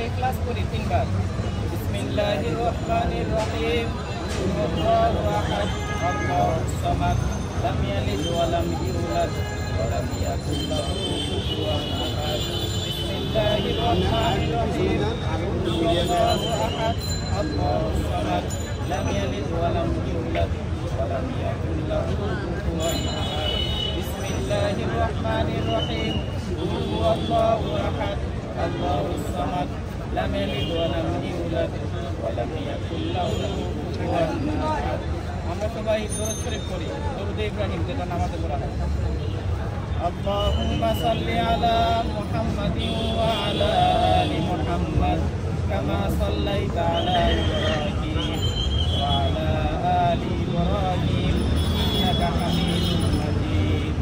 ইখলাস করি তিনবার। বিসমিল্লাহির রহমানির রহিম। আল্লাহু আহাদ আল্লাহুস সামাদ লাম ইয়ালিদ ওয়া লাম ইউলাদ ওয়া লাম ইয়াকুল লাহু কুফুওয়ান আহাদ। বিসমিল্লাহির রহমানির রহিম। আল্লাহু আহাদ আল্লাহুস সামাদ লাম ইয়ালিদ ওয়া লাম ইউলাদ ওয়া লাম ইয়াকুল লাহু কুফুওয়ান আহাদ। বিসমিল্লাহির রহমানির রহিম। আল্লাহু আহাদ আল্লাহুস সামাদ লাম ইয়ালিদ ওয়া লাম ইউলাদ ওয়া লাম ইয়াকুল লাহু কুফুওয়ান আহাদ। আমরা সবাই দরুদ শরীফ পড়ি, দরুদ ইব্রাহিম, যেটা নামাজে পড়া হয়। আল্লাহুম্মা সাল্লি আলা মুহাম্মাদিন ওয়া আলা আলি মুহাম্মাদ কামা সাল্লাইতা আলা ইব্রাহিম ওয়া আলা আলি ইব্রাহিম ইন্নাকা হামিদুম মাজিদ।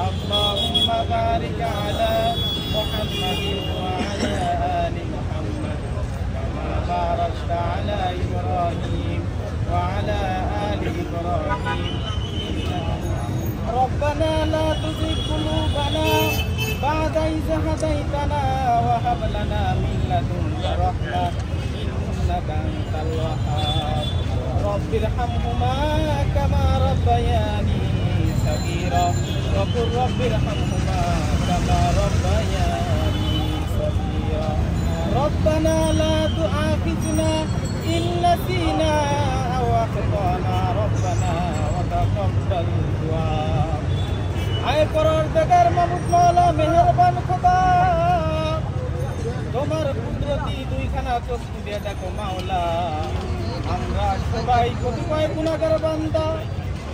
আল্লাহুম্মা বারিক আলা মুহাম্মাদিন ওয়া আলা আলি মুহাম্মাদ কামা বারাকতা আলা ইব্রাহিম ওয়া আলা আলি ইব্রাহিম ربنا لا تزغ قلوبنا بعد إذ هديتنا وهب لنا من لدنك رحمة إنك أنت الوهاب رب ارحمهما كما ربياني صغيرا وقل رب ارحمهما كما ربياني صغيرا ربنا لا تؤاخذنا إن نسينا أو أخطأنا ربنا وتقبل دعاء আয় পরওয়ারদিগার মাবুদ মাওলা মেহেরবান খোদা, তোমার কুদরতি দুইখানা চোখ দিয়ে দেখো মাওলা, আমরা সবাই কতিপয় গুনাহগার বান্দা,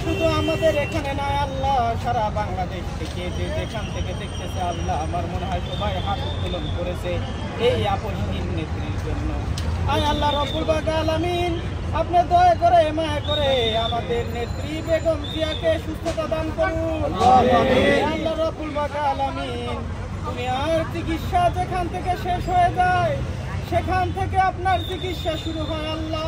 শুধু আমাদের এখানে নয় আল্লাহ, সারা বাংলাদেশ থেকে যে যেখান থেকে দেখতেছে আল্লাহ, আমার মনে হয় সবাই হাত উত্তোলন করেছে এই আপসহীন নেত্রীর জন্য। আয় আল্লাহ রব্বুল আলামিন, আপনি দয়া করে মায়া করে আমাদের নেত্রী বেগম জিয়াকে সুস্থতা দান করুন। আল্লাহ রব্বুল আলামিন, তুমি আর চিকিৎসা যেখান থেকে শেষ হয়ে যায় সেখান থেকে আপনার চিকিৎসা শুরু হয় আল্লাহ।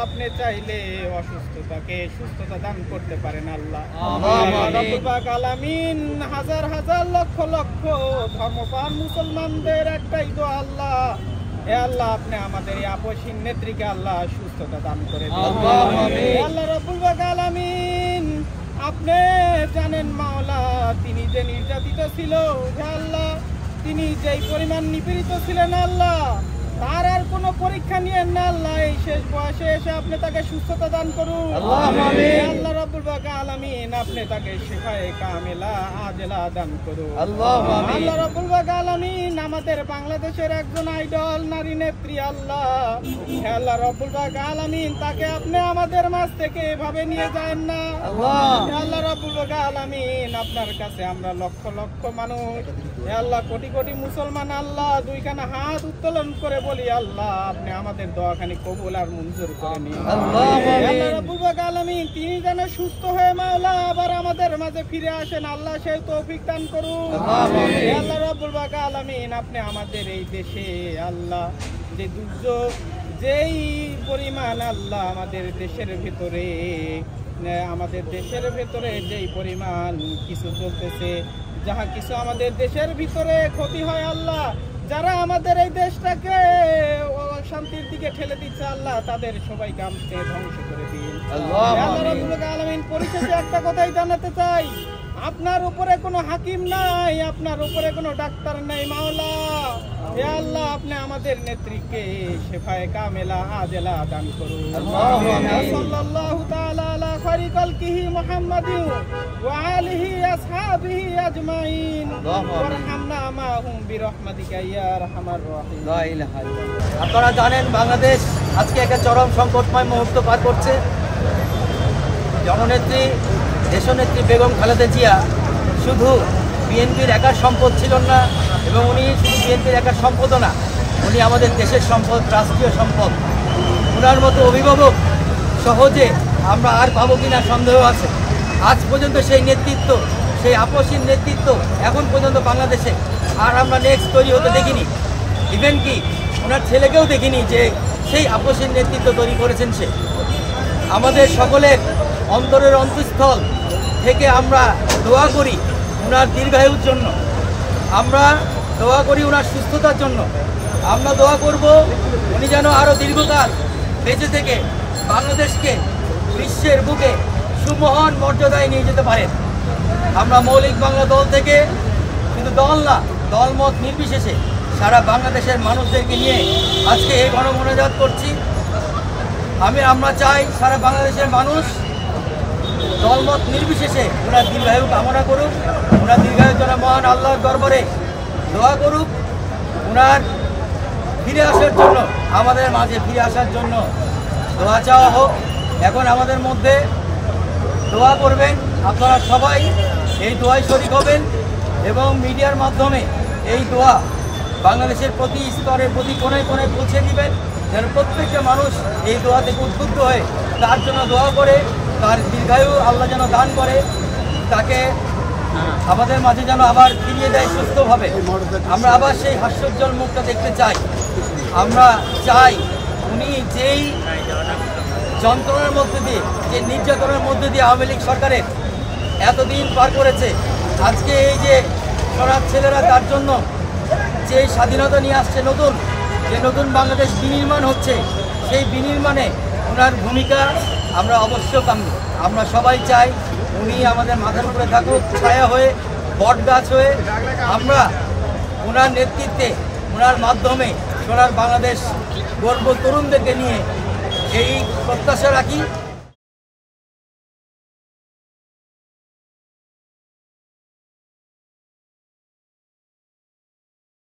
আপনি চাইলে অসুস্থতাকে সুস্থতা দান করতে পারেন আল্লাহ। রব্বুল আলামিন, হাজার হাজার লক্ষ লক্ষ ধর্মপ্রাণ মুসলমানদের একটাই দোয়া আল্লাহ, এ আল্লাহ আপনি আমাদের এই আপসহীন নেত্রীকে আল্লাহ সুস্থতা দান করে দিন। আল্লাহ রব্বুল আলামিন, আপনি জানেন মাওলা, তিনি যে নির্যাতিত ছিল, হে আল্লাহ তিনি যেই পরিমাণ নিপীড়িত ছিলেন আল্লাহ, তার আর কোনো পরীক্ষা নিয়েন না আল্লাহ, এই শেষ বয়সে এসে আপনি তাকে সুস্থতা দান করুন। আল্লাহ রাব্বুল আলামিন, আপনি তাকে শিফায়ে কামিলা আজেলা দান করুন। আল্লাহ রাব্বুল আলামিন, আমাদের বাংলাদেশের একজন আইডল নারী নেত্রী আল্লাহ, হে আল্লাহ রাব্বুল আলামিন, তাকে আপনি আমাদের মাঝ থেকে এভাবে নিয়ে যান না আল্লাহ রাব্বুল আলামিন। আপনার কাছে আমরা লক্ষ লক্ষ মানুষ, হে আল্লাহ কোটি কোটি মুসলমান আল্লাহ, দুইখানা হাত উত্তোলন করে বলি আল্লাহ আপনি আমাদের দোয়াখানি কবুল আর মঞ্জুর করে নিন। আল্লাহ রাব্বুল আলামিন, তিনি যেন সুস্থ হয়ে মাওলা আবার আমাদের মাঝে ফিরে আসেন আল্লাহ, সেই তৌফিক দান করুন। আল্লাহ রাব্বুল আলামিন, আপনি আমাদের এই দেশে আল্লাহ যে দুর্যোগ, যেই পরিমাণ আল্লাহ আমাদের দেশের ভেতরে যেই পরিমাণ কিছু চলতেছে, যাহা কিছু আমাদের দেশের ভিতরে ক্ষতি হয় আল্লাহ, যারা আমাদের এই দেশটাকে শান্তির দিকে ঠেলে দিচ্ছে আল্লাহ, তাদের সবাইকে আপনি ধ্বংস করে দিন। আল্লাহ রাব্বুল আলামিন, পরিশেষে একটা কথাই জানাতে চাই, আপনার উপরে কোনো হাকিম নাই, আপনার উপরে কোনো ডাক্তার নাই মাওলা, হে আল্লাহ আপনি আমাদের নেত্রীকে শিফায়ে কামিলা আজেলা দান করুন। সাল্লাল্লাহু তাআলা আলা খায়রি খালকিহি মুহাম্মাদিন ওয়া আলিহি আসহাবিহি আজমাইন ওয়ারহামনা মাহুম বিরহমাতিকা ইয়া আরহামার রাহিম। লা ইলাহা ইল্লাল্লাহ। আপনারা জানেন বাংলাদেশ আজকে একটা চরম সংকটময় মুহূর্ত পার করছে। জননেত্রী দেশনেত্রী বেগম খালেদা জিয়া শুধু বিএনপির একার সম্পদ ছিল না, এবং উনি শুধু বিএনপির একার সম্পদও না, উনি আমাদের দেশের সম্পদ, রাষ্ট্রীয় সম্পদ। ওনার মতো অভিভাবক সহজে আমরা আর পাবো কিনা সন্দেহ আছে। আজ পর্যন্ত সেই নেতৃত্ব, সেই আপসহীন নেতৃত্ব এখন পর্যন্ত বাংলাদেশে আর আমরা নেক্সট তৈরি হতে দেখিনি। ইভেন কি ওনার ছেলেকেও দেখিনি যে সেই আপসহীন নেতৃত্ব তৈরি করেছেন সে। আমাদের সকলের অন্তরের অন্তঃস্থল থেকে আমরা দোয়া করি ওনার দীর্ঘায়ুর জন্য, আমরা দোয়া করি ওনার সুস্থতার জন্য, আমরা দোয়া করব উনি যেন আরও দীর্ঘকাল বেঁচে থেকে বাংলাদেশকে বিশ্বের বুকে সুমহান মর্যাদায় নিয়ে যেতে পারেন। আমরা মৌলিক বাংলা দল থেকে শুধু দল না, দলমত নির্বিশেষে সারা বাংলাদেশের মানুষদেরকে নিয়ে আজকে এই গণমোনাজাত করছি। আমরা চাই সারা বাংলাদেশের মানুষ দলমত নির্বিশেষে ওনার দীর্ঘায়ু কামনা করুক, ওনার দীর্ঘায়ুর জন্য মহান আল্লাহর দরবারে দোয়া করুক, ওনার ফিরে আসার জন্য, আমাদের মাঝে ফিরে আসার জন্য দোয়া চাওয়া হোক। এখন আমাদের মধ্যে দোয়া করবেন, আপনারা সবাই এই দোয়ায় শরীক হবেন এবং মিডিয়ার মাধ্যমে এই দোয়া বাংলাদেশের প্রতি স্তরের প্রতি কোনায় কোনায় পৌঁছে দিবেন, যেন প্রত্যেকটা মানুষ এই দোয়া থেকে উদ্বুদ্ধ হয়ে তার জন্য দোয়া করে, তার দীর্ঘায়ু আল্লাহ যেন দান করে, তাকে আমাদের মাঝে যেন আবার ফিরিয়ে দেয় সুস্থভাবে। আমরা আবার সেই হাস্যোজ্জ্বল মুখটা দেখতে চাই। আমরা চাই উনি যেই যন্ত্রণার মধ্যে দিয়ে, যে নির্যাতনের মধ্যে দিয়ে আওয়ামী লীগ সরকারের এতদিন পার করেছে, আজকে এই যে সোনার ছেলেরা তার জন্য যে স্বাধীনতা নিয়ে আসছে, নতুন বাংলাদেশ বিনির্মাণ হচ্ছে, সেই বিনির্মাণে ওনার ভূমিকা আমরা অবশ্য কাম্য। আমরা সবাই চাই উনি আমাদের মাথার উপরে থাকুক, ছায়া হয়ে, বট গাছ হয়ে। আমরা ওনার নেতৃত্বে, ওনার মাধ্যমে সোনার বাংলাদেশ গর্ব তরুণদেরকে নিয়ে এই প্রত্যাশা রাখি।